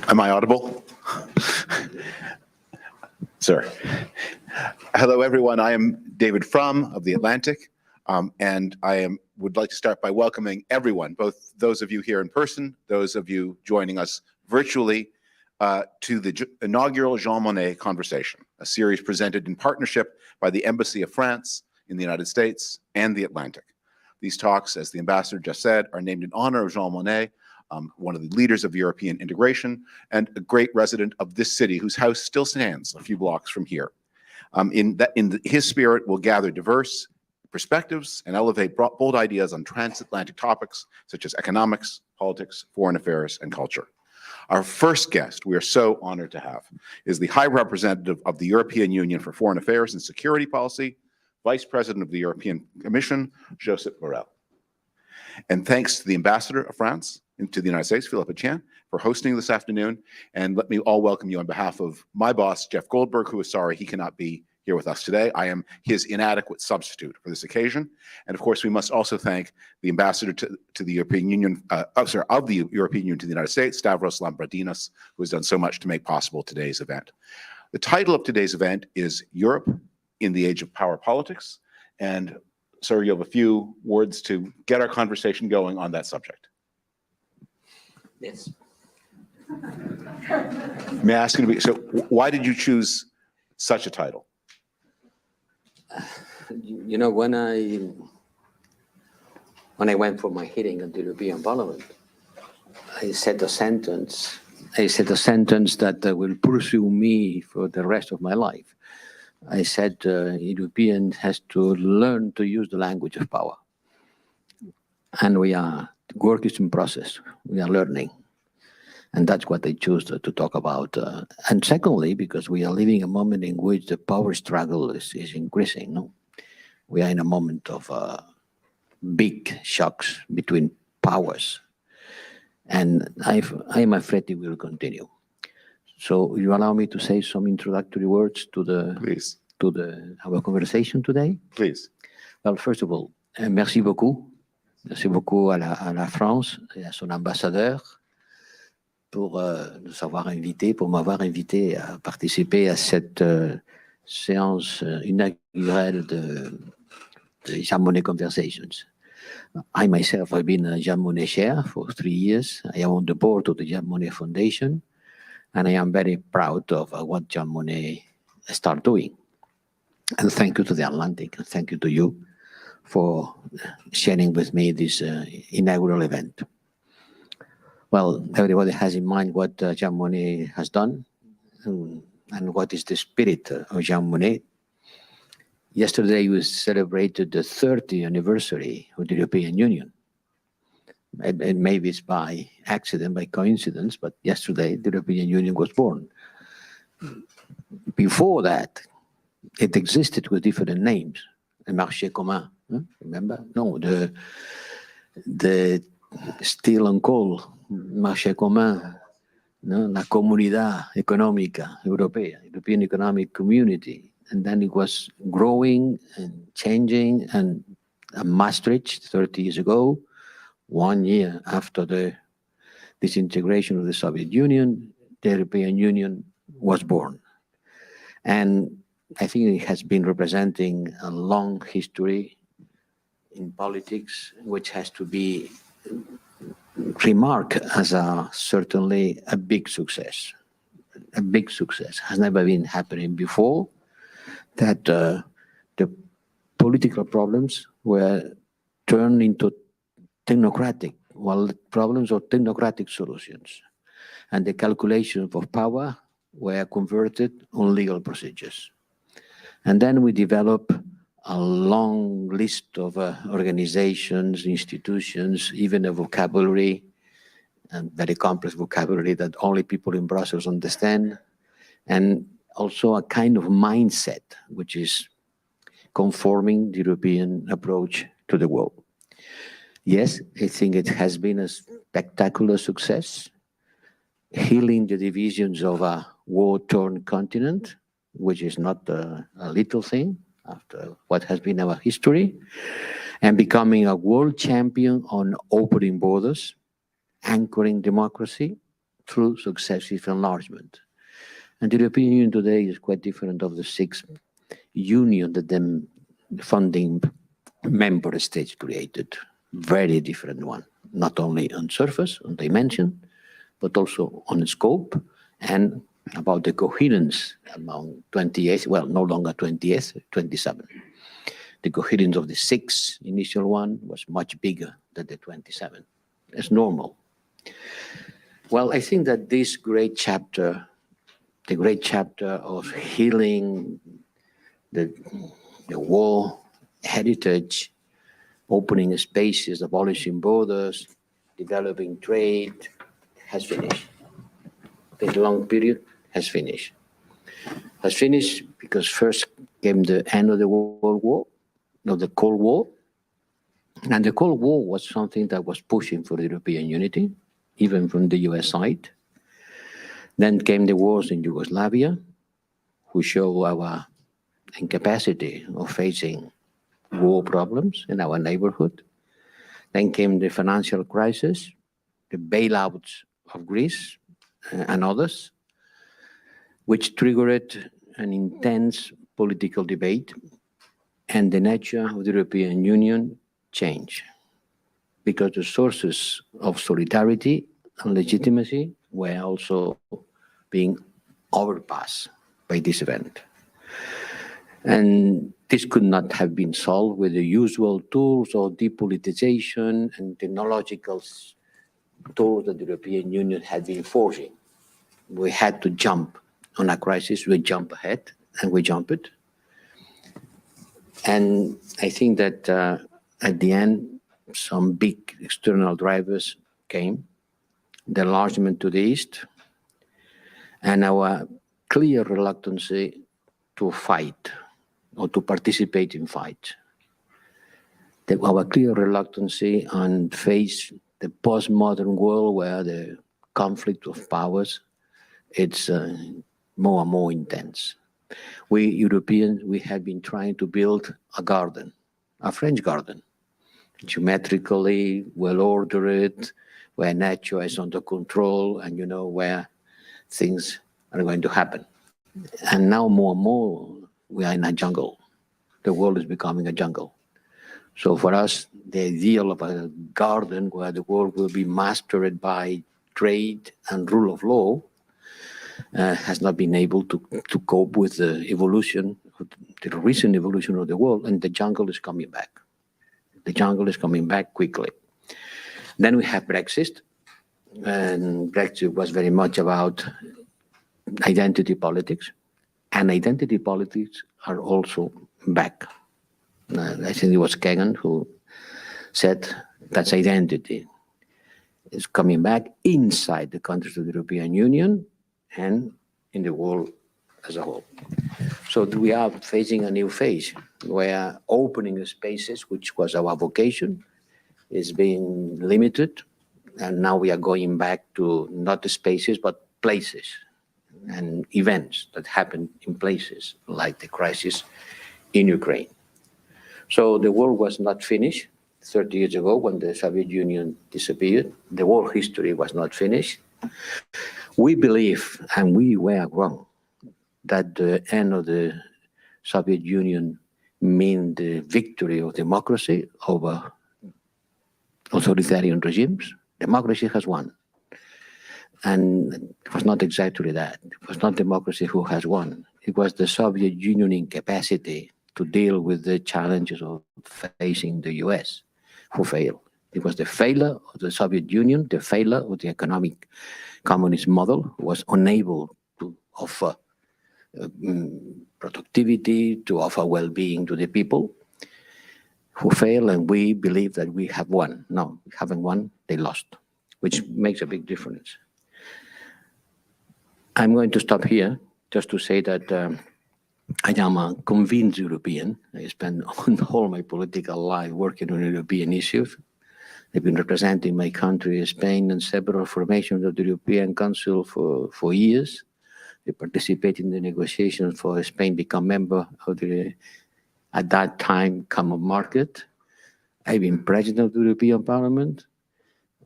Am I audible? Sir. Hello, everyone. I am David Frum of The Atlantic, and would like to start by welcoming everyone, both those of you here in person, those of you joining us virtually, to the inaugural Jean Monnet Conversation, a series presented in partnership by the Embassy of France in the United States and The Atlantic. These talks, as the ambassador just said, are named in honor of Jean Monnet, one of the leaders of European integration and a great resident of this city whose house still stands a few blocks from here. His spirit will gather diverse perspectives and elevate bold ideas on transatlantic topics such as economics, politics, foreign affairs, and culture. Our first guest we are so honored to have is the High Representative of the European Union for Foreign Affairs and Security Policy, Vice President of the European Commission, Josep Borrell. And thanks to the Ambassador of France to the United States, Philippe Etienne, for hosting this afternoon. And let me all welcome you on behalf of my boss, Jeff Goldberg, who is sorry he cannot be here with us today. I am his inadequate substitute for this occasion. And of course, we must also thank the Ambassador to the European Union, of the European Union to the United States, Stavros Lambradinos, who has done so much to make possible today's event. The title of today's event is Europe in the Age of Power Politics. And sir, you have a few words to get our conversation going on that subject. Yes. May I ask you to be, so why did you choose such a title? You know, when I went for my hearing at the European Parliament, I said a sentence that will pursue me for the rest of my life. I said, European has to learn to use the language of power. And work is in process. We are learning. And that's what I choose to talk about. And secondly, because we are living a moment in which the power struggle is increasing. No? We are in a moment of big shocks between powers. And I'm afraid it will continue. So you allow me to say some introductory words to our conversation today? Please. Well, first of all, merci beaucoup. Merci beaucoup à la France et à son ambassadeur pour m'avoir invité à participer à cette séance inaugurale de Jean Monnet Conversations. I myself have been a Jean Monnet chair for 3 years. I am on the board of the Jean Monnet Foundation, and I am very proud of what Jean Monnet started doing. And thank you to the Atlantic, and thank you to you for sharing with me this inaugural event. Well, everybody has in mind what Jean Monnet has done and what is the spirit of Jean Monnet. Yesterday, we celebrated the 30th anniversary of the European Union. And maybe it's by accident, by coincidence, but yesterday, the European Union was born. Before that, it existed with different names. Le marché commun, remember? No, the steel and coal, marché commun, no? La Comunidad Económica Europea, European Economic Community. And then it was growing and changing, and Maastricht 30 years ago, 1 year after the disintegration of the Soviet Union, the European Union was born. And I think it has been representing a long history in politics, which has to be remarked as certainly a big success. A big success. Has never been happening before that the political problems were turned into technocratic, problems or technocratic solutions. And the calculations of power were converted on legal procedures. And then we develop a long list of organizations, institutions, even a vocabulary, and very complex vocabulary that only people in Brussels understand, and also a kind of mindset which is conforming the European approach to the world. Yes, I think it has been a spectacular success, healing the divisions of a war-torn continent, which is not a little thing after what has been our history, and becoming a world champion on opening borders, anchoring democracy, through successive enlargement. And the European Union today is quite different of the six union that the founding member states created. Very different one, not only on surface, on dimension, but also on scope and about the coherence among 28, well, no longer 28, 27. The coherence of the six initial one was much bigger than the 27. It's normal. Well, I think that this great chapter, the great chapter of healing the war heritage, opening spaces, abolishing borders, developing trade, has finished. This long period has finished. Has finished because first came the end of the World War, no, the Cold War. And the Cold War was something that was pushing for European unity, even from the US side. Then came the wars in Yugoslavia, who show our incapacity of facing war problems in our neighborhood. Then came the financial crisis, the bailouts of Greece and others, which triggered an intense political debate, and the nature of the European Union changed because the sources of solidarity and legitimacy were also being overpassed by this event. And this could not have been solved with the usual tools of depoliticization and technological tools that the European Union had been forging. We had to jump on a crisis, we jump ahead, and we jump it. And I think that at the end, some big external drivers came, the enlargement to the east, and our clear reluctance to fight or to participate in fight. Our clear reluctance on face the postmodern world where the conflict of powers, it's more and more intense. We Europeans, we have been trying to build a garden, a French garden, geometrically well-ordered, where nature is under control and you know where things are going to happen. And now more and more, we are in a jungle. The world is becoming a jungle. So for us, the ideal of a garden where the world will be mastered by trade and rule of law has not been able to cope with the evolution, the recent evolution of the world, and the jungle is coming back. The jungle is coming back quickly. Then we have Brexit, and Brexit was very much about identity politics, and identity politics are also back. I think it was Kagan who said that's identity. It's coming back inside the countries of the European Union and in the world as a whole. So we are facing a new phase where opening spaces, which was our vocation, is being limited. And now we are going back to not the spaces, but places and events that happen in places like the crisis in Ukraine. So the world was not finished 30 years ago when the Soviet Union disappeared. The world history was not finished. We believe, and we were wrong, that the end of the Soviet Union meant the victory of democracy over authoritarian regimes. Democracy has won. And it was not exactly that. It was not democracy who has won. It was the Soviet Union incapacity to deal with the challenges of facing the US who failed. It was the failure of the Soviet Union, the failure of the economic communist model, who was unable to offer productivity, to offer well-being to the people, who failed, and we believe that we have won. No, we haven't won, they lost, which makes a big difference. I'm going to stop here just to say that I am a convinced European. I spent all my political life working on European issues. I've been representing my country, Spain, in several formations of the European Council for years. I participated in the negotiations for Spain become member of the, at that time, common market. I've been president of the European Parliament.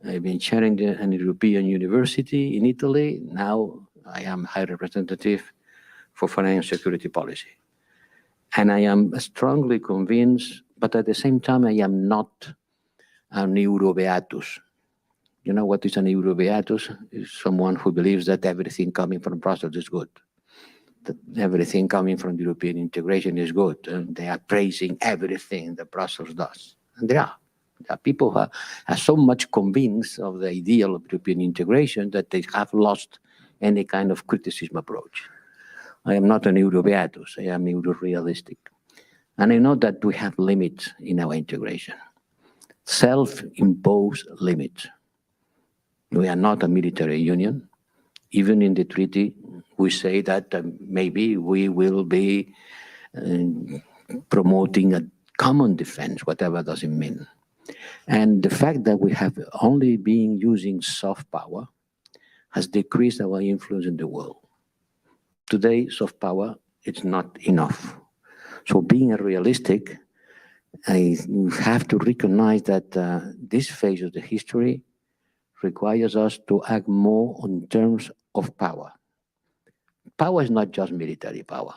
I've been chairing an European university in Italy. Now I am High Representative for Financial Security Policy. And I am strongly convinced, but at the same time, I am not an Eurobeatus. You know what is an Eurobeatus? Is someone who believes that everything coming from Brussels is good, that everything coming from European integration is good, and they are praising everything that Brussels does. And there are people who are so much convinced of the ideal of European integration that they have lost any kind of criticism approach. I am not an Eurobeatus, I am Euro-realistic. And I know that we have limits in our integration, self-imposed limits. We are not a military union. Even in the treaty, we say that maybe we will be promoting a common defense, whatever does it mean. And the fact that we have only been using soft power has decreased our influence in the world. Today, soft power is not enough. So being a realistic, I have to recognize that this phase of the history requires us to act more on terms of power. Power is not just military power.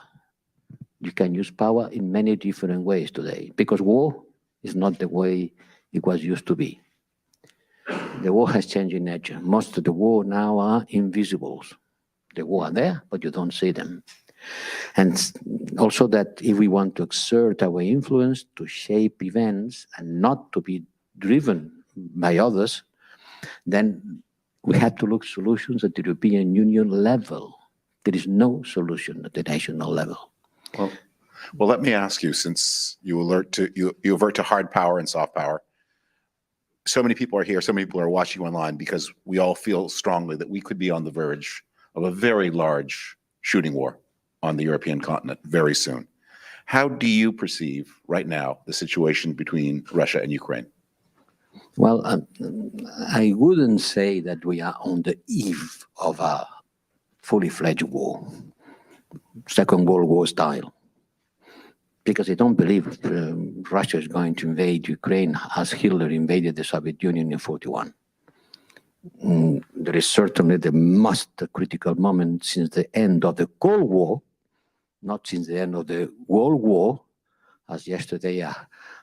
You can use power in many different ways today, because war is not the way it was used to be. The war has changed in nature. Most of the war now are invisibles. The war are there, but you don't see them. And also that if we want to exert our influence to shape events and not to be driven by others, then we have to look solutions at the European Union level. There is no solution at the national level. Well, let me ask you, since you avert to hard power and soft power, so many people are here, so many people are watching online because we all feel strongly that we could be on the verge of a very large shooting war on the European continent very soon. How do you perceive right now the situation between Russia and Ukraine? Well, I wouldn't say that we are on the eve of a fully fledged war, Second World War style, because I don't believe Russia is going to invade Ukraine as Hitler invaded the Soviet Union in 1941. There is certainly the most critical moment since the end of the Cold War, not since the end of the World War, as yesterday a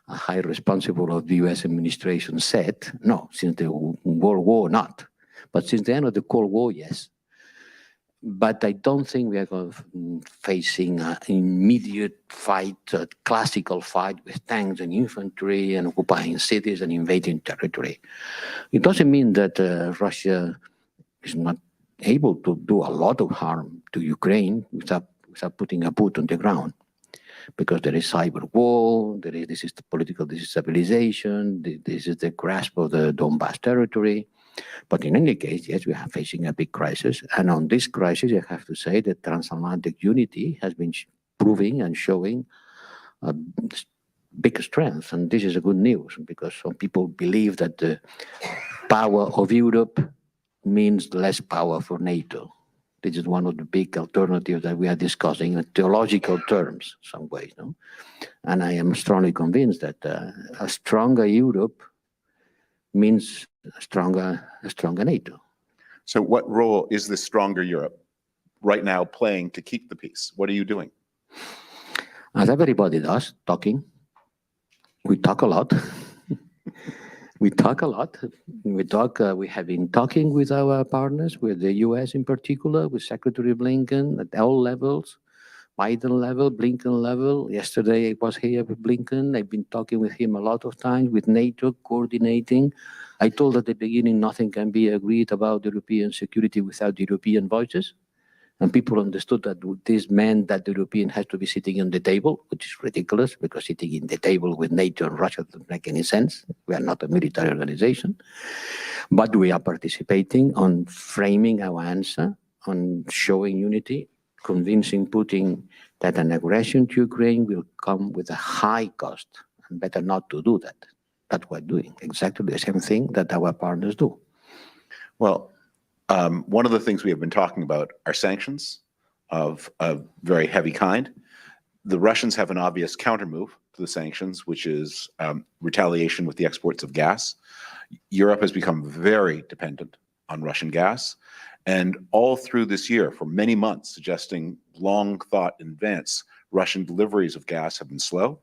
high responsible of the US administration said. No, since the World War, not. But since the end of the Cold War, yes. But I don't think we are facing an immediate fight, a classical fight with tanks and infantry and occupying cities and invading territory. It doesn't mean that Russia is not able to do a lot of harm to Ukraine without putting a boot on the ground, because there is cyber war, this is the political destabilization, this is the grasp of the Donbass territory. But in any case, yes, we are facing a big crisis. And on this crisis, I have to say that transatlantic unity has been proving and showing a big strength. And this is a good news, because some people believe that the power of Europe means less power for NATO. This is one of the big alternatives that we are discussing in theological terms, some ways. No? And I am strongly convinced that a stronger Europe means a stronger NATO. So what role is this stronger Europe right now playing to keep the peace? What are you doing? As everybody does, talking. We talk a lot. We talk a lot. We have been talking with our partners, with the US in particular, with Secretary Blinken at all levels, Biden level, Blinken level. Yesterday I was here with Blinken. I've been talking with him a lot of times, with NATO, coordinating. I told at the beginning nothing can be agreed about European security without European voices. And people understood that this meant that the European has to be sitting on the table, which is ridiculous, because sitting in the table with NATO and Russia doesn't make any sense. We are not a military organization. But we are participating on framing our answer, on showing unity, convincing Putin that an aggression to Ukraine will come with a high cost, and better not to do that. That's what we're doing, exactly the same thing that our partners do. Well, one of the things we have been talking about are sanctions of a very heavy kind. The Russians have an obvious countermove to the sanctions, which is retaliation with the exports of gas. Europe has become very dependent on Russian gas. And all through this year, for many months, suggesting long thought in advance, Russian deliveries of gas have been slow,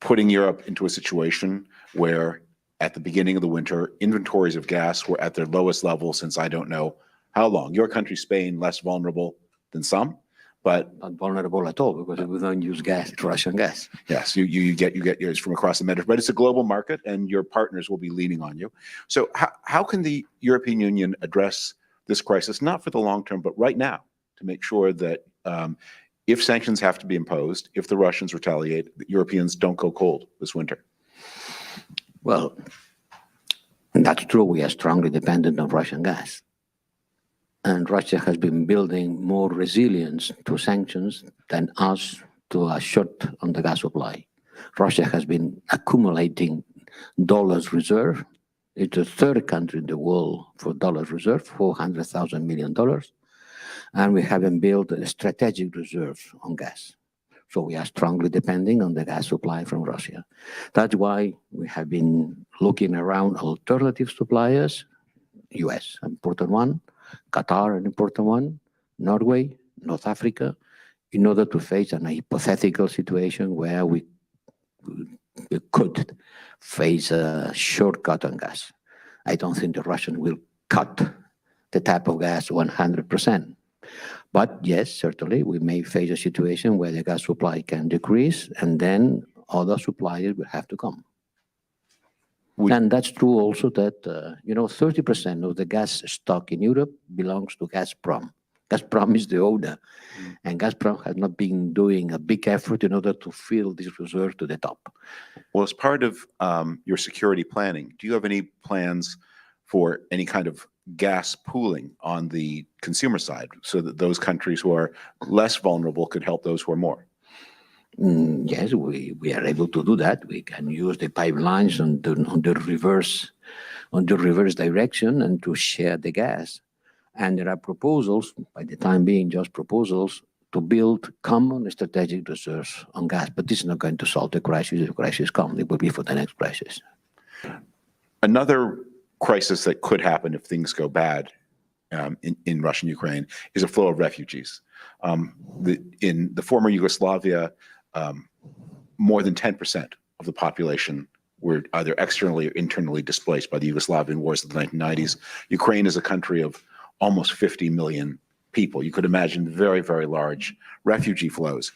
putting Europe into a situation where at the beginning of the winter, inventories of gas were at their lowest level since I don't know how long. Your country, Spain, less vulnerable than some, but Not vulnerable at all because we don't use gas, it's Russian gas. yes, you get yours from across the Mediterranean, but it's a global market and your partners will be leaning on you. So how can the European Union address this crisis, not for the long term, but right now, to make sure that if sanctions have to be imposed, if the Russians retaliate, the Europeans don't go cold this winter? Well, that's true. We are strongly dependent on Russian gas. And Russia has been building more resilience to sanctions than us to a short on the gas supply. Russia has been accumulating dollars reserve. It's the third country in the world for dollars reserve, $400,000 million. And we haven't built a strategic reserve on gas. So we are strongly depending on the gas supply from Russia. That's why we have been looking around alternative suppliers, US, an important one, Qatar, an important one, Norway, North Africa, in order to face an hypothetical situation where we could face a shortcut on gas. I don't think the Russians will cut the type of gas 100%. But yes, certainly we may face a situation where the gas supply can decrease and then other suppliers will have to come. And that's true also that, 30% of the gas stock in Europe belongs to Gazprom. Gazprom is the owner, and Gazprom has not been doing a big effort in order to fill this reserve to the top. Well, as part of your security planning, do you have any plans for any kind of gas pooling on the consumer side so that those countries who are less vulnerable could help those who are more? Yes, we are able to do that. We can use the pipelines on the reverse direction and to share the gas. And there are proposals, by the time being just proposals, to build common strategic reserves on gas. But this is not going to solve the crisis. If the crisis comes, it will be for the next crisis. Another crisis that could happen if things go bad in Russia and Ukraine is a flow of refugees. In the former Yugoslavia, more than 10% of the population were either externally or internally displaced by the Yugoslavian wars of the 1990s. Ukraine is a country of almost 50 million people. You could imagine very, very large refugee flows.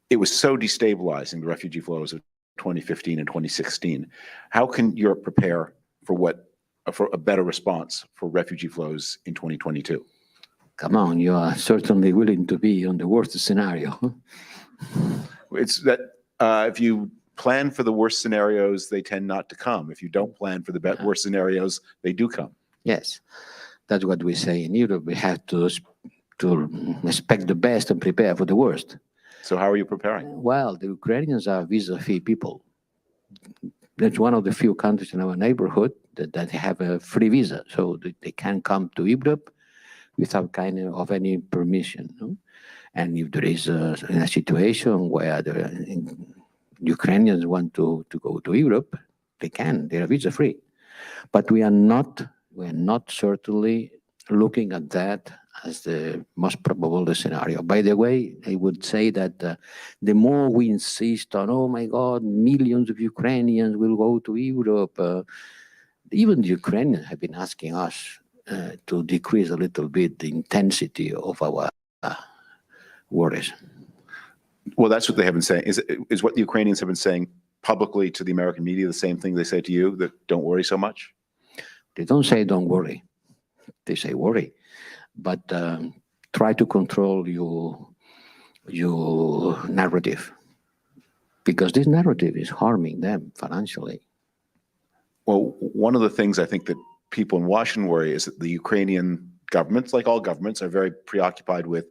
It was so destabilizing, the refugee flows of 2015 and 2016. How can Europe prepare for a better response for refugee flows in 2022? Come on, you are certainly willing to be on the worst scenario. It's that if you plan for the worst scenarios, they tend not to come. If you don't plan for the worst scenarios, they do come. Yes, that's what we say in Europe. We have to expect the best and prepare for the worst. So how are you preparing? Well, the Ukrainians are visa-free people. That's one of the few countries in our neighborhood that have a free visa. So they can come to Europe without kind of any permission. No? And if there is a situation where the Ukrainians want to go to Europe, they can. They are visa-free. But we are not certainly looking at that as the most probable scenario. By the way, I would say that the more we insist on, oh my God, millions of Ukrainians will go to Europe, even the Ukrainians have been asking us to decrease a little bit the intensity of our worries. Well, that's what they have been saying. Is what the Ukrainians have been saying publicly to the American media the same thing they say to you, that don't worry so much? They don't say don't worry. They say worry. But try to control your narrative, because this narrative is harming them financially. Well, one of the things I think that people in Washington worry is that the Ukrainian governments, like all governments, are very preoccupied with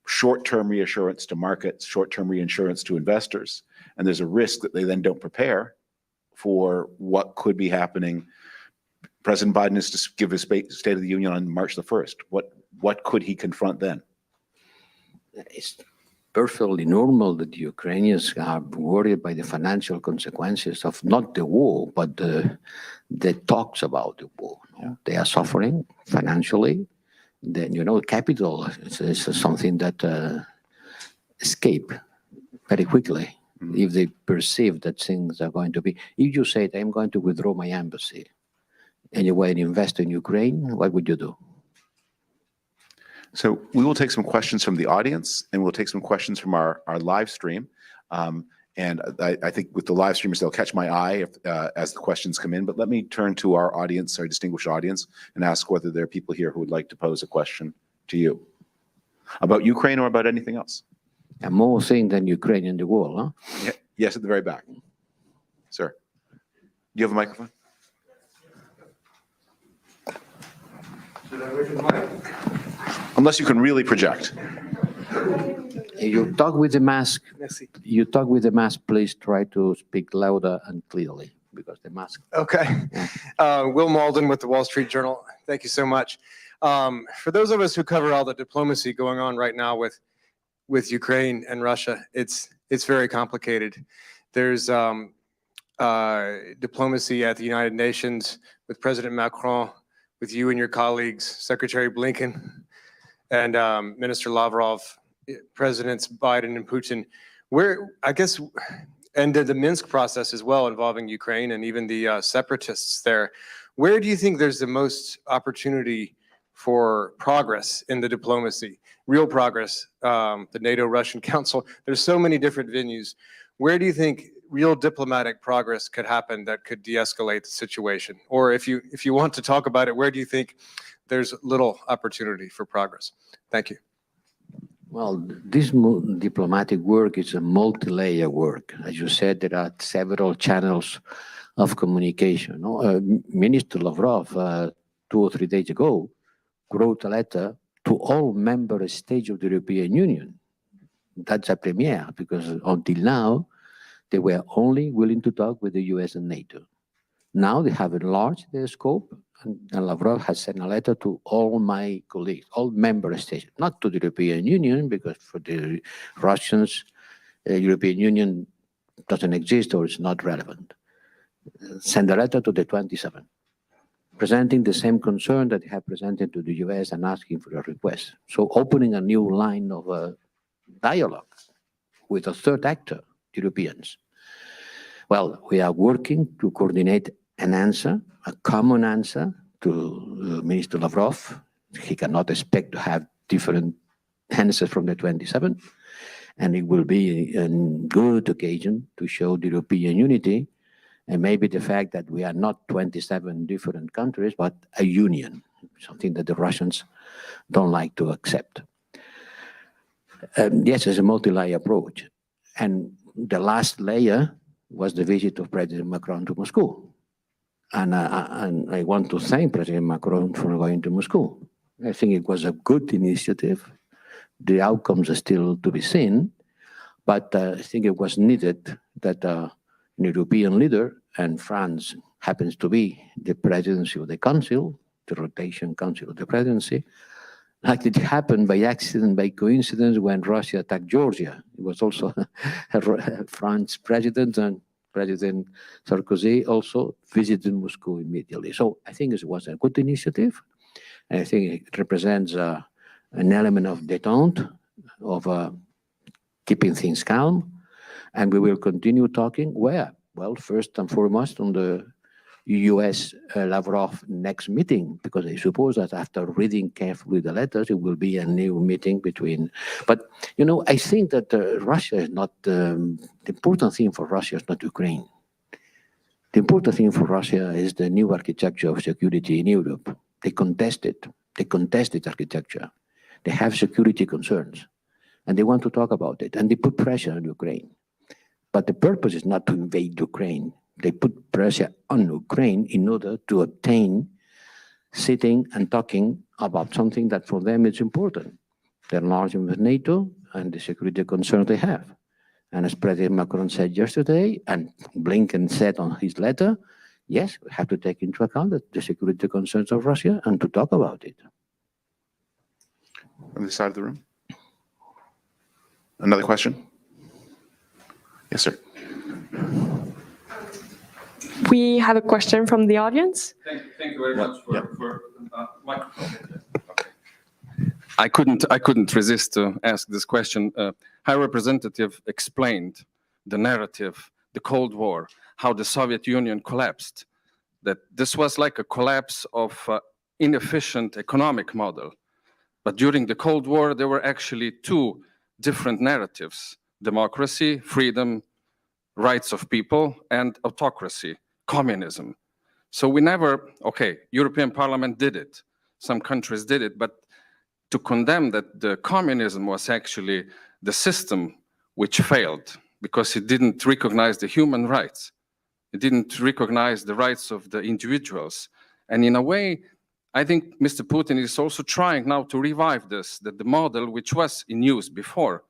short-term reassurance to markets, short-term reinsurance to investors. And there's a risk that they then don't prepare for what could be happening. President Biden is to give his State of the Union on March the 1st. What could he confront then? perfectly normal that the Ukrainians are worried by the financial consequences of not the war, but the talks about the war. Yeah. They are suffering financially. Then, capital is something that escape very quickly if they perceive that things are going to be. If you said, I'm going to withdraw my embassy, and you went to invest in Ukraine, what would you do? So we will take some questions from the audience, and we'll take some questions from our live stream. And I think with the live streamers, they'll catch my eye as the questions come in. But let me turn to our audience, our distinguished audience, and ask whether there are people here who would like to pose a question to you about Ukraine or about anything else. And more things than Ukraine in the world, huh? Yeah, yes, at the very back. Sir, do you have a microphone? Should I wait for the mic? Unless you can really project. You talk with the mask. Merci. You talk with the mask. Please try to speak louder and clearly because the mask. Okay. Will Malden with the Wall Street Journal. Thank you so much. For those of us who cover all the diplomacy going on right now with Ukraine and Russia, it's very complicated. There's diplomacy at the United Nations with President Macron, with you and your colleagues, Secretary Blinken, and Minister Lavrov, Presidents Biden and Putin. And the Minsk process as well, involving Ukraine and even the separatists there. Where do you think there's the most opportunity for progress in the diplomacy, real progress? The NATO-Russian Council, there's so many different venues. Where do you think real diplomatic progress could happen that could de-escalate the situation? Or if you want to talk about it, where do you think there's little opportunity for progress? Thank you. Well, this diplomatic work is a multi-layer work. As you said, there are several channels of communication. Minister Lavrov, 2 or 3 days ago, wrote a letter to all member states of the European Union. That's a premiere, because until now, they were only willing to talk with the US and NATO. Now they have enlarged their scope, and Lavrov has sent a letter to all my colleagues, all member states, not to the European Union, because for the Russians, the European Union doesn't exist or it's not relevant. Send a letter to the 27, presenting the same concern that they have presented to the US and asking for a request. So opening a new line of dialogue with a third actor, the Europeans. Well, we are working to coordinate an answer, a common answer to Minister Lavrov. He cannot expect to have different answers from the 27, and it will be a good occasion to show the European unity, and maybe the fact that we are not 27 different countries, but a union, something that the Russians don't like to accept. Yes, it's a multi-layer approach. And the last layer was the visit of President Macron to Moscow. And I want to thank President Macron for going to Moscow. I think it was a good initiative. The outcomes are still to be seen, but I think it was needed that an European leader, and France happens to be the presidency of the Council, the rotation Council of the Presidency, like it happened by accident, by coincidence, when Russia attacked Georgia. It was also a French president, and President Sarkozy also visited Moscow immediately. So I think it was a good initiative. And I think it represents an element of détente, of keeping things calm. And we will continue talking where? Well, first and foremost on the US Lavrov next meeting, because I suppose that after reading carefully the letters, it will be a new meeting between. But, I think that Russia is not, the important thing for Russia is not Ukraine. The important thing for Russia is the new architecture of security in Europe. They contest it. They contest its architecture. They have security concerns, and they want to talk about it, and they put pressure on Ukraine. But the purpose is not to invade Ukraine. They put pressure on Ukraine in order to obtain sitting and talking about something that for them is important. The enlargement with NATO and the security concerns they have. And as President Macron said yesterday, and Blinken said on his letter, yes, we have to take into account the security concerns of Russia and to talk about it. On the side of the room. Another question? Yes, sir. We have a question from the audience. Thank you very much Yeah. for microphone. I couldn't resist to ask this question. High Representative explained the narrative, the Cold War, how the Soviet Union collapsed, that this was like a collapse of inefficient economic model. But during the Cold War, there were actually two different narratives: democracy, freedom, rights of people, and autocracy, communism. So we never, okay, European Parliament did it, some countries did it, but to condemn that the communism was actually the system which failed because it didn't recognize the human rights. It didn't recognize the rights of the individuals. And in a way, I think Mr. Putin is also trying now to revive this, that the model which was in use before,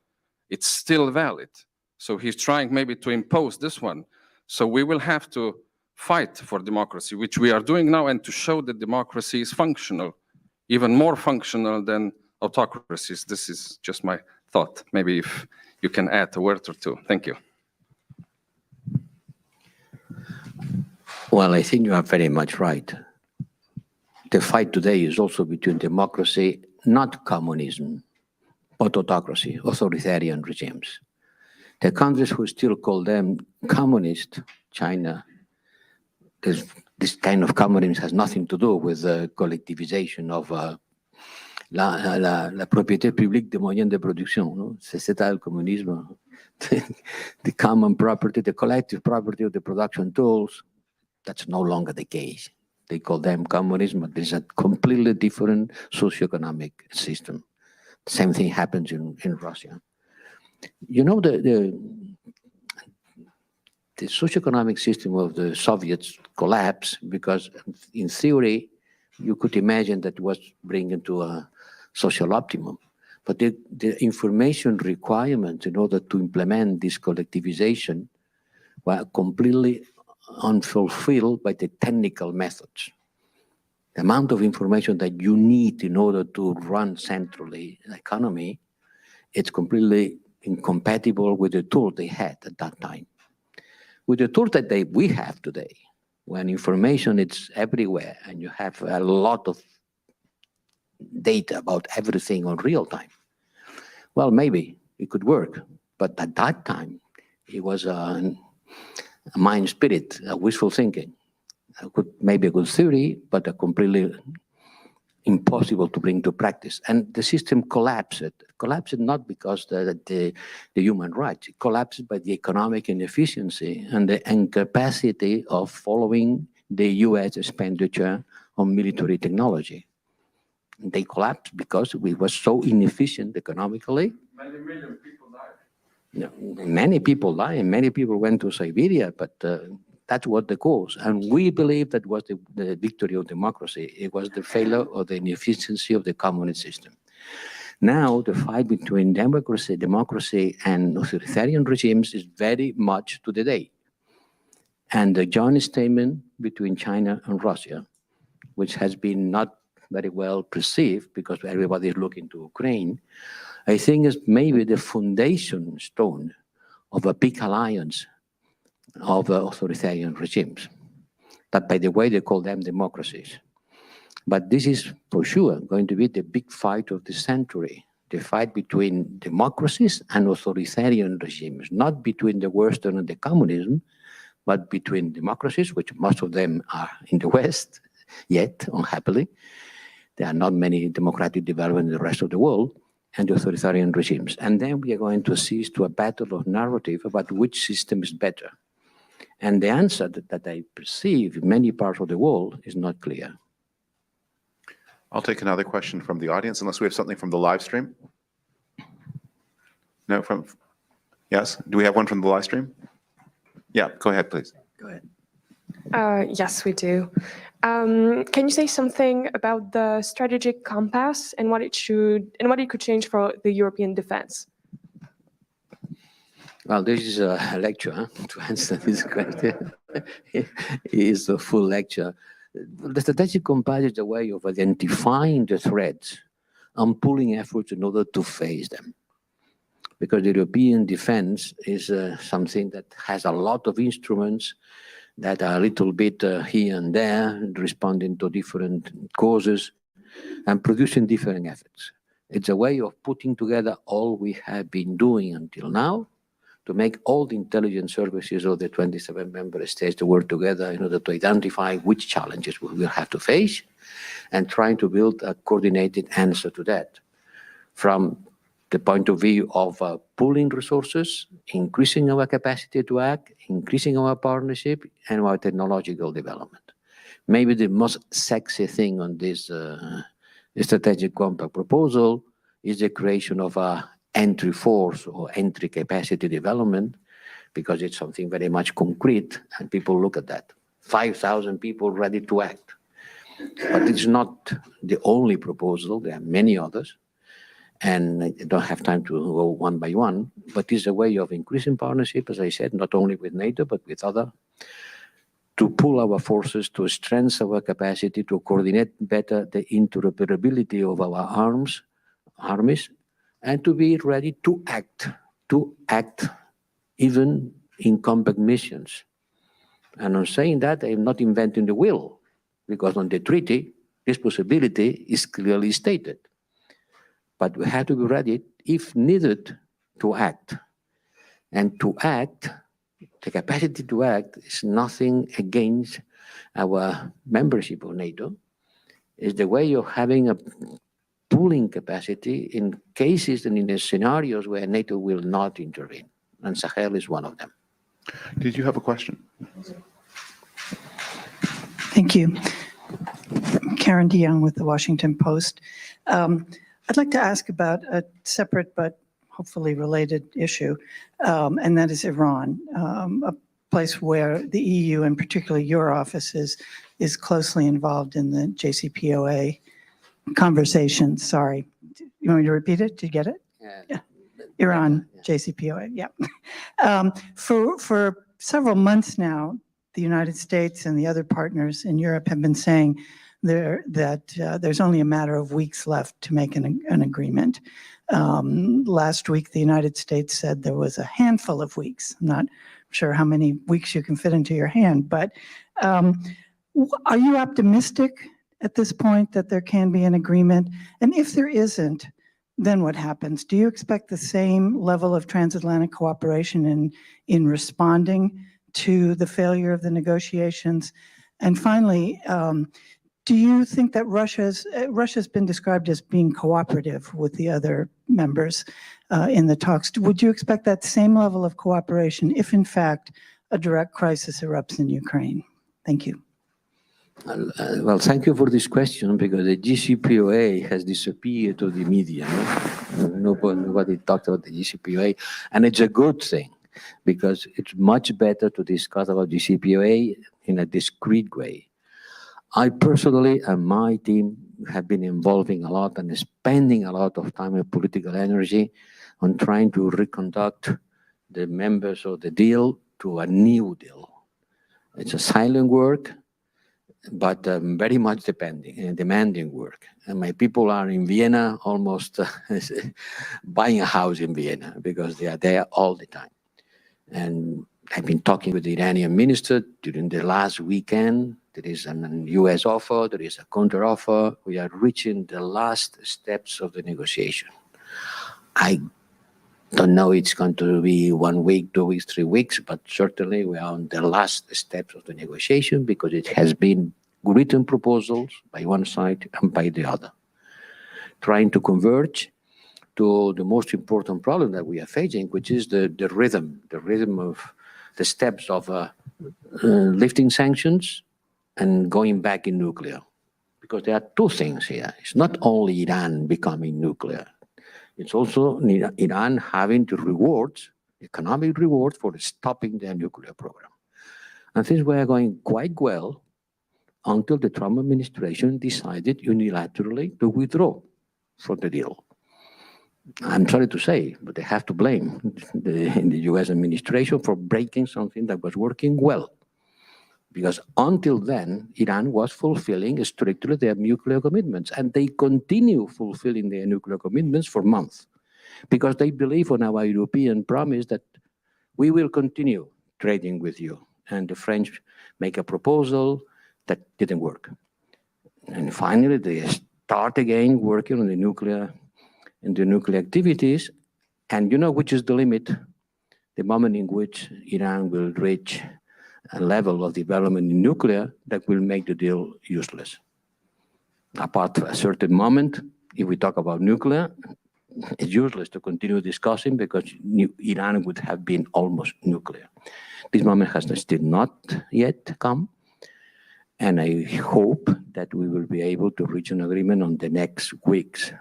it's still valid. So he's trying maybe to impose this one. So we will have to fight for democracy, which we are doing now, and to show that democracy is functional, even more functional than autocracies. This is just my thought. Maybe if you can add a word or two. Thank you. Well, I think you are very much right. The fight today is also between democracy, not communism, but autocracy, authoritarian regimes. The countries who still call them communist, China, this kind of communism has nothing to do with the collectivization of la propriété publique des moyens de production. No? C'est ça le communisme. The common property, the collective property of the production tools, that's no longer the case. They call them communism, but there's a completely different socioeconomic system. The same thing happens in Russia. You know, the socioeconomic system of the Soviets collapsed because, in theory, you could imagine that was bringing to a social optimum. But the information requirements in order to implement this collectivization were completely unfulfilled by the technical methods. The amount of information that you need in order to run centrally an economy, it's completely incompatible with the tools they had at that time. With the tools that we have today, when information is everywhere and you have a lot of data about everything on real time, well, maybe it could work. But at that time, it was a mind spirit, a wishful thinking. Maybe a good theory, but a completely impossible to bring to practice. And the system collapsed. Collapsed not because the human rights. It collapsed by the economic inefficiency and the incapacity of following the US expenditure on military technology. They collapsed because we were so inefficient economically. Many million people died. No, many people died, and many people went to Siberia, but that's what the cause. And we believe that was the victory of democracy. It was the failure of the inefficiency of the communist system. Now, the fight between democracy and authoritarian regimes is very much to the day. And the joint statement between China and Russia, which has been not very well perceived because everybody is looking to Ukraine, I think is maybe the foundation stone of a big alliance of authoritarian regimes. That, by the way, they call them democracies. But this is for sure going to be the big fight of the century, the fight between democracies and authoritarian regimes, not between the Western and the communism, but between democracies, which most of them are in the West, yet, unhappily. There are not many democratic developments in the rest of the world, and the authoritarian regimes. And then we are going to cease to a battle of narrative about which system is better. And the answer that I perceive in many parts of the world is not clear. I'll take another question from the audience, unless we have something from the live stream. No, yes? Do we have one from the live stream? Yeah, go ahead, please. Go ahead. Yes, we do. Can you say something about the strategic compass and what it could change for the European defense? Well, this is a lecture to answer this question. It is a full lecture. The strategic compass is a way of identifying the threats and pulling efforts in order to face them. because the European defense is something that has a lot of instruments that are a little bit here and there, responding to different causes and producing different effects. It's a way of putting together all we have been doing until now to make all the intelligence services of the 27 member states to work together in order to identify which challenges we will have to face and trying to build a coordinated answer to that. From the point of view of pooling resources, increasing our capacity to act, increasing our partnership, and our technological development. Maybe the most sexy thing on this strategic compact proposal is the creation of a entry force or entry capacity development, because it's something very much concrete and people look at that. 5,000 people ready to act. But it's not the only proposal, there are many others. And I don't have time to go one by one, but it's a way of increasing partnership, as I said, not only with NATO, but with others, to pool our forces, to strengthen our capacity, to coordinate better the interoperability of our armies, and to be ready to act even in compact missions. And on saying that, I'm not inventing the wheel, because on the treaty, this possibility is clearly stated. But we have to be ready, if needed, to act. And to act, the capacity to act is nothing against our membership of NATO. It's the way of having a pooling capacity in cases and in the scenarios where NATO will not intervene. And Sahel is one of them. Did you have a question? Thank you. Karen DeYoung with the Washington Post. I'd like to ask about a separate but hopefully related issue, and that is Iran, a place where the EU and particularly your office is closely involved in the JCPOA conversation. Sorry. You want me to repeat it? Did you get it? Yeah. Iran, JCPOA, yeah. For several months now, the United States and the other partners in Europe have been saying that there's only a matter of weeks left to make an agreement. Last week, the United States said there was a handful of weeks. I'm not sure how many weeks you can fit into your hand, but are you optimistic at this point that there can be an agreement? And if there isn't, then what happens? Do you expect the same level of transatlantic cooperation in responding to the failure of the negotiations? And finally, do you think that Russia's been described as being cooperative with the other members in the talks? Would you expect that same level of cooperation if, in fact, a direct crisis erupts in Ukraine? Thank you. Well, thank you for this question, because the JCPOA has disappeared to the media. Nobody talked about the JCPOA, and it's a good thing, because it's much better to discuss about JCPOA in a discreet way. I personally and my team have been involving a lot and spending a lot of time and political energy on trying to reconduct the members of the deal to a new deal. It's a silent work, but very much demanding work. And my people are in Vienna, almost buying a house in Vienna, because they are there all the time. And I've been talking with the Iranian minister during the last weekend. There is a US offer, there is a counter offer. We are reaching the last steps of the negotiation. I don't know it's going to be 1 week, 2 weeks, 3 weeks, but certainly we are on the last steps of the negotiation, because it has been written proposals by one side and by the other, trying to converge to the most important problem that we are facing, which is the rhythm of the steps of lifting sanctions and going back in nuclear. Because there are two things here. It's not only Iran becoming nuclear. It's also Iran having the rewards, economic rewards, for stopping their nuclear program. And things were going quite well until the Trump administration decided unilaterally to withdraw from the deal. I'm sorry to say, but they have to blame the US administration for breaking something that was working well. Because until then, Iran was fulfilling strictly their nuclear commitments, and they continue fulfilling their nuclear commitments for months. because they believe on our European promise that we will continue trading with you. And the French make a proposal that didn't work. And finally, they start again working on the nuclear activities. And you know which is the limit? The moment in which Iran will reach a level of development in nuclear that will make the deal useless. Apart from a certain moment, if we talk about nuclear, it's useless to continue discussing because Iran would have been almost nuclear. This moment has still not yet come. And I hope that we will be able to reach an agreement on the next weeks.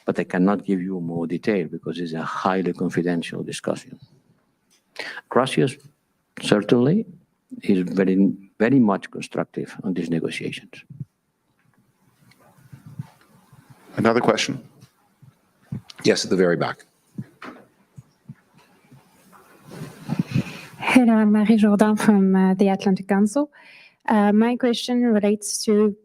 But I cannot give you more detail because it's a highly confidential discussion. Russia certainly is very, very much constructive on these negotiations. Another question? Yes, at the very back. Hello, I'm Marie Jourdain from the Atlantic Council. My question relates to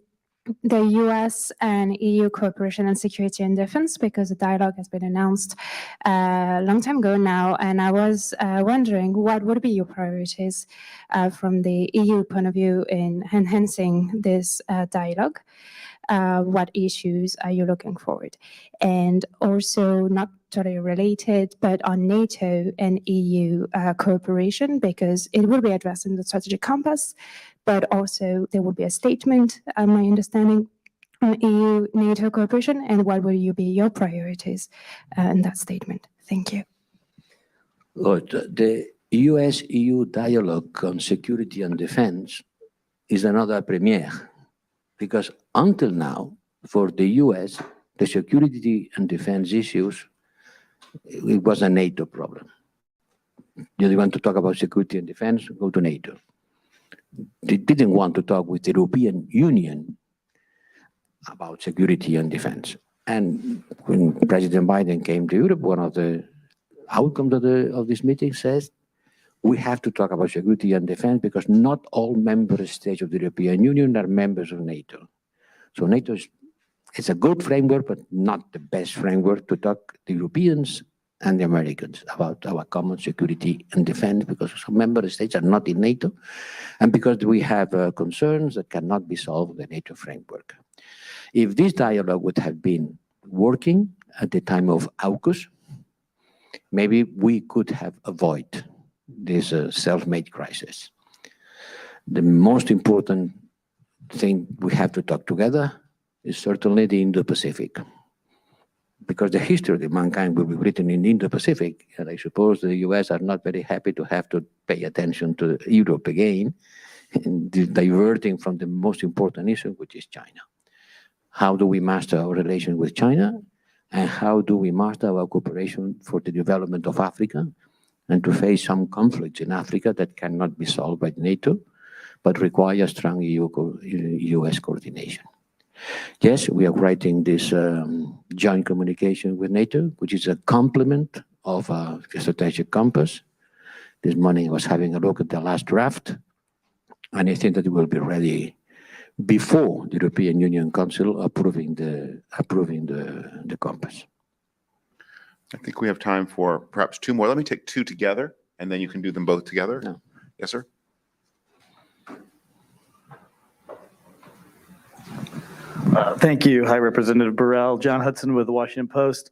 the US and EU cooperation on security and defense, because the dialogue has been announced a long time ago now. And I was wondering what would be your priorities from the EU point of view in enhancing this dialogue? What issues are you looking forward? And also, not totally related, but on NATO and EU cooperation, because it will be addressed in the strategic compass, but also there will be a statement, my understanding, on EU-NATO cooperation, and what will be your priorities in that statement? Thank you. Good. The US-EU dialogue on security and defense is another premiere, because until now, for the US, the security and defense issues, it was a NATO problem. You want to talk about security and defense, go to NATO. They didn't want to talk with the European Union about security and defense. And when President Biden came to Europe, one of the outcomes of this meeting says, we have to talk about security and defense because not all member states of the European Union are members of NATO. So NATO is a good framework, but not the best framework to talk to Europeans and the Americans about our common security and defense, because some member states are not in NATO, and because we have concerns that cannot be solved in the NATO framework. If this dialogue would have been working at the time of AUKUS, maybe we could have avoided this self-made crisis. The most important thing we have to talk together is certainly the Indo-Pacific, because the history of mankind will be written in the Indo-Pacific, and I suppose the US are not very happy to have to pay attention to Europe again, and diverting from the most important issue, which is China. How do we master our relation with China, and how do we master our cooperation for the development of Africa, and to face some conflicts in Africa that cannot be solved by NATO, but require strong US coordination. Yes, we are writing this joint communication with NATO, which is a complement of the strategic compass. This morning I was having a look at the last draft, and I think that it will be ready before the European Union Council approving the compass. I think we have time for perhaps two more. Let me take two together, and then you can do them both together. No. Yes, sir. Thank you, High Representative Borrell. John Hudson with the Washington Post.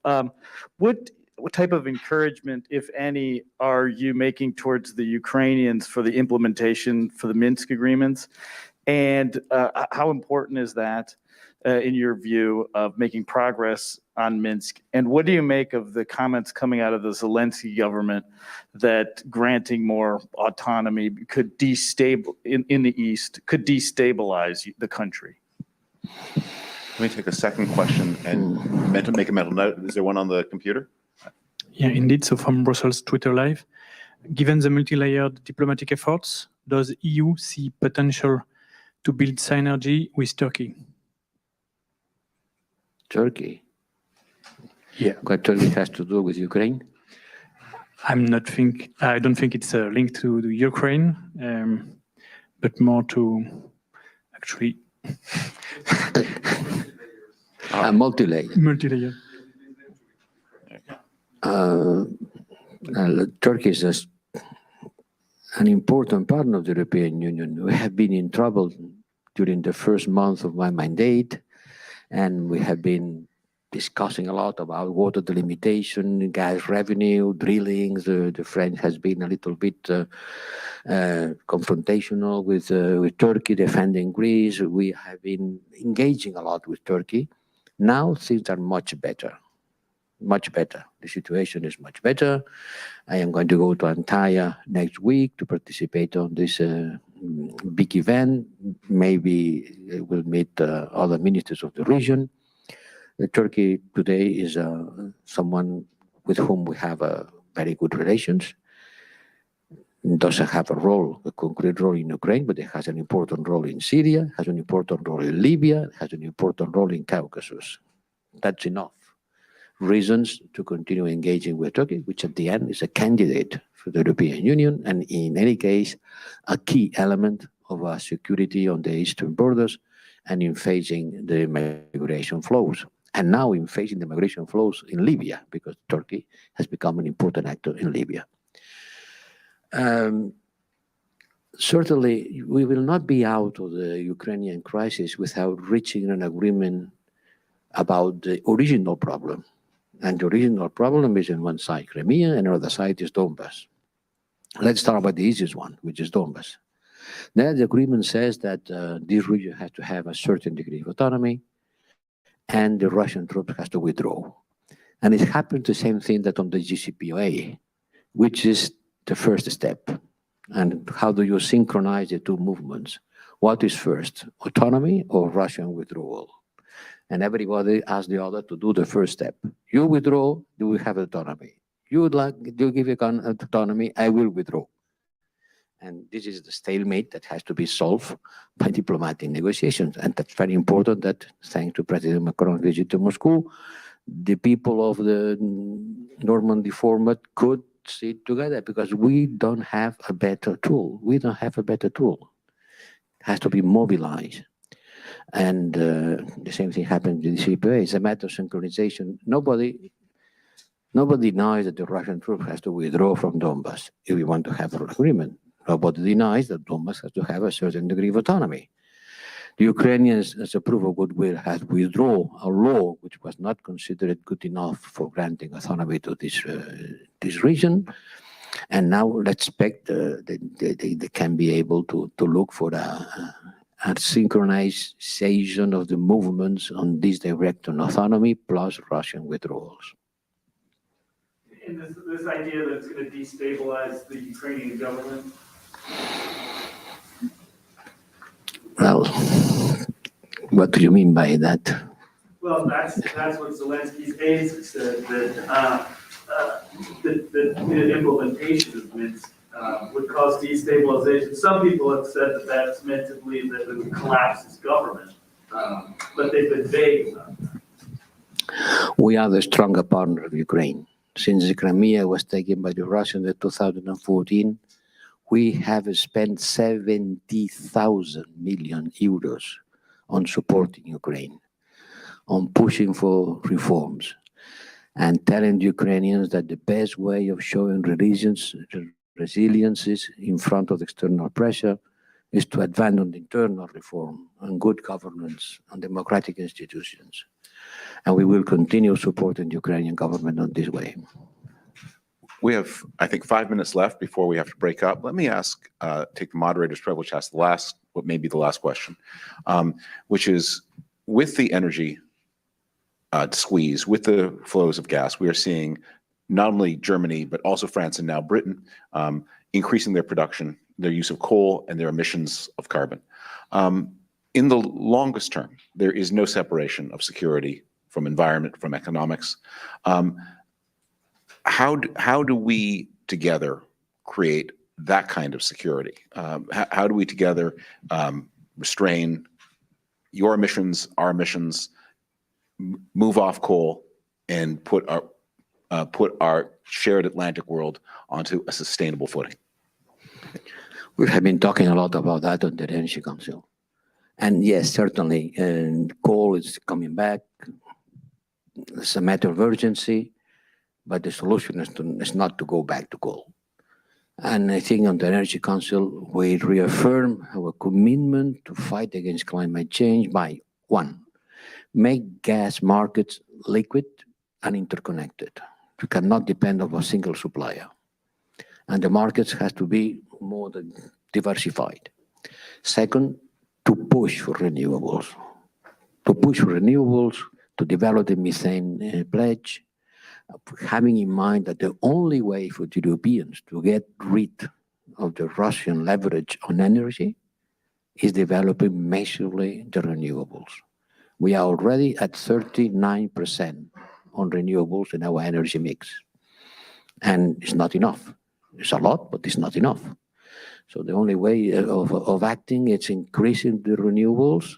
What type of encouragement, if any, are you making towards the Ukrainians for the implementation for the Minsk agreements? And how important is that, in your view, of making progress on Minsk? And what do you make of the comments coming out of the Zelensky government that granting more autonomy could in the East could destabilize the country? Let me take a second question and make a mental note. Is there one on the computer? Yeah, indeed. So from Brussels Twitter Live, given the multi-layered diplomatic efforts, does EU see potential to build synergy with Turkey? Turkey? Yeah. What Turkey has to do with Ukraine? I don't think it's linked to the Ukraine, but more to actually Multi-layered. multi-layer. Uh, Turkey is an important partner of the European Union. We have been in trouble during the first month of my mandate, and we have been discussing a lot about water delimitation, gas revenue, drillings. The French has been a little bit confrontational with Turkey, defending Greece. We have been engaging a lot with Turkey. Now things are much better. Much better. The situation is much better. I am going to go to Antalya next week to participate on this big event. Maybe we'll meet other ministers of the region. Turkey today is someone with whom we have very good relations. It doesn't have a concrete role in Ukraine, but it has an important role in Syria, has an important role in Libya, has an important role in Caucasus. That's enough reasons to continue engaging with Turkey, which at the end is a candidate for the European Union, and in any case, a key element of our security on the eastern borders and in facing the migration flows. And now in facing the migration flows in Libya, because Turkey has become an important actor in Libya. Certainly, we will not be out of the Ukrainian crisis without reaching an agreement about the original problem. And the original problem is on one side Crimea, and on the other side is Donbas. Let's start with the easiest one, which is Donbas. There, the agreement says that this region has to have a certain degree of autonomy, and the Russian troops has to withdraw. And it happens the same thing that on the JCPOA, which is the first step. And how do you synchronize the two movements? What is first, autonomy or Russian withdrawal? And everybody asks the other to do the first step. You withdraw, you will have autonomy. You give you autonomy, I will withdraw. And this is the stalemate that has to be solved by diplomatic negotiations. And that's very important that, thanks to President Macron's visit to Moscow, the people of the Normandy format could sit together, because we don't have a better tool. We don't have a better tool. It has to be mobilized. And the same thing happened in the CPA. It's a matter of synchronization. Nobody denies that the Russian troops has to withdraw from Donbas if we want to have an agreement. Nobody denies that Donbas has to have a certain degree of autonomy. The Ukrainians, as a proof of goodwill, have withdrawn a law which was not considered good enough for granting autonomy to this region. And now let's expect they can be able to look for a synchronization of the movements on this direct on autonomy plus Russian withdrawals. And this idea that it's going to destabilize the Ukrainian government? Well, what do you mean by that? Well, that's what Zelensky's aides said, that the implementation of Minsk would cause destabilization. Some people have said that that's meant to believe that it would collapse his government, but they've been vague about that. We are the stronger partner of Ukraine. Since the Crimea was taken by the Russians in 2014, we have spent 70,000 million euros on supporting Ukraine, on pushing for reforms, and telling the Ukrainians that the best way of showing resilience is in front of external pressure is to advance on internal reform, on good governance, on democratic institutions. And we will continue supporting the Ukrainian government on this way. We have, I think, 5 minutes left before we have to break up. Let me take the moderator's privilege to ask what may be the last question, which is, with the energy squeeze, with the flows of gas, we are seeing not only Germany, but also France and now Britain increasing their production, their use of coal, and their emissions of carbon. In the longest term, there is no separation of security from environment, from economics. How do we together create that kind of security? How do we together restrain your emissions, our emissions, move off coal, and put our shared Atlantic world onto a sustainable footing? We have been talking a lot about that on the Energy Council. And yes, certainly, coal is coming back. It's a matter of urgency. but the solution is not to go back to coal. And I think on the Energy Council, we reaffirm our commitment to fight against climate change by, one, make gas markets liquid and interconnected. You cannot depend on a single supplier. And the markets have to be more diversified. Second, to push for renewables. To develop the methane pledge, having in mind that the only way for the Europeans to get rid of the Russian leverage on energy is developing massively the renewables. We are already at 39% on renewables in our energy mix. And it's not enough. It's a lot, but it's not enough. So the only way of acting is increasing the renewables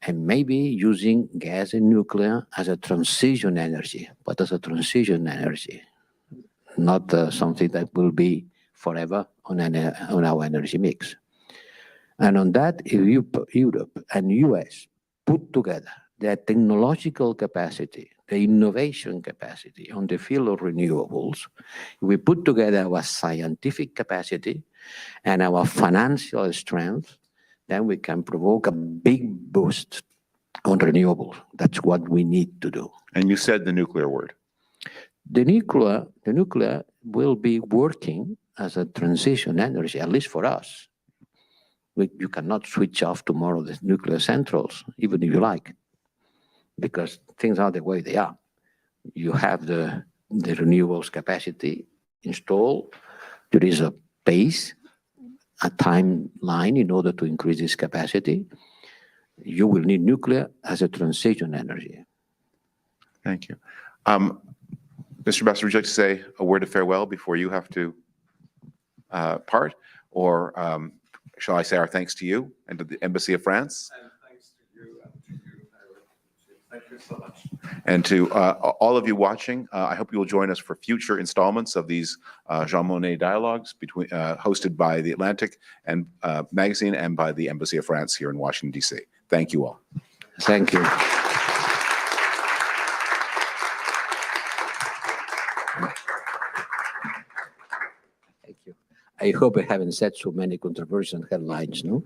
and maybe using gas and nuclear as a transition energy, but as a transition energy, not something that will be forever on our energy mix. And on that, if Europe and US put together their technological capacity, the innovation capacity on the field of renewables, we put together our scientific capacity and our financial strength, then we can provoke a big boost on renewables. That's what we need to do. And you said the nuclear word. The nuclear will be working as a transition energy, at least for us. You cannot switch off tomorrow the nuclear centrals, even if you like, because things are the way they are. You have the renewables capacity installed. There is a pace, a timeline in order to increase this capacity. You will need nuclear as a transition energy. Thank you. Mr. Ambassador, would you like to say a word of farewell before you have to part? Or shall I say our thanks to you and to the Embassy of France? And thanks to you and to you. Thank you so much. And to all of you watching, I hope you will join us for future installments of these Jean Monnet dialogues hosted by The Atlantic and magazine and by the Embassy of France here in Washington, D.C. Thank you all. Thank you. Thank you. I hope I haven't said so many controversial headlines, no?